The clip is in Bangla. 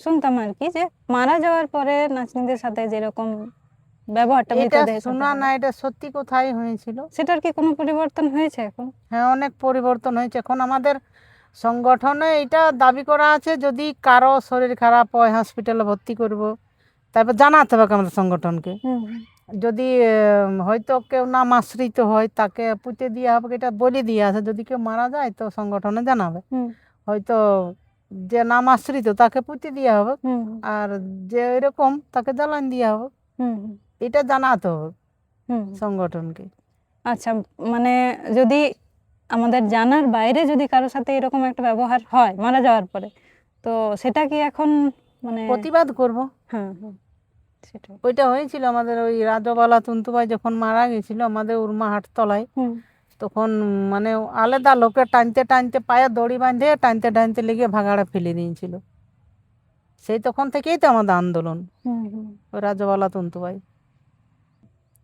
শুনতাম আর কি, যে মারা যাওয়ার পরে নাতনিদের সাথে যেরকম ব্যবহারটা এটা মৃতদেহের সাথে শোনা হয়, না, এটা সত্যি কোথায় হয়েছিল। সেটার কি কোনো পরিবর্তন হয়েছে এখন? হ্যাঁ, অনেক পরিবর্তন হয়েছে। এখন আমাদের সংগঠনে এটা দাবি করা আছে, যদি কারো শরীর খারাপ হয় হসপিটালে ভর্তি করব, তারপর জানাতে হবে আমাদের সংগঠনকে। হুম হুম যদি হয়তো কেউ নাম আশ্রিত হয় তাকে পুঁতে দেওয়া হবে, এটা বলে দিয়ে আছে। যদি কেউ মারা যায় তো সংগঠনে জানাবে। হুম হয়তো যে নাম আশ্রিত তাকে পুঁতে দেওয়া হবে, হুম হুম আর যে এরকম তাকে জ্বালান দেওয়া হবে। হুম হুম এটা জানাতে হবে হুম হুম। সংগঠনকে। আচ্ছা, মানে যদি আমাদের জানার বাইরে যদি কারোর সাথে এরকম একটা ব্যবহার হয় মারা যাওয়ার পরে, তো সেটা কি এখন মানে? প্রতিবাদ করব। হ্যাঁ হ্যাঁ, সেটাই। ওইটা হয়েছিল আমাদের ওই রাজবালা তুন্তুবাই যখন মারা গেছিল আমাদের উর্মা হাটতলায়, হুম তখন মানে আলাদা লোকে টানতে টানতে পায়ে দড়ি বাঁধে টানতে টানতে লেগে ভাগাড়ে ফেলে দিয়েছিল। সেই তখন থেকেই তো আমাদের আন্দোলন, হুম হুম ওই রাজবালা তুন্তুবাই।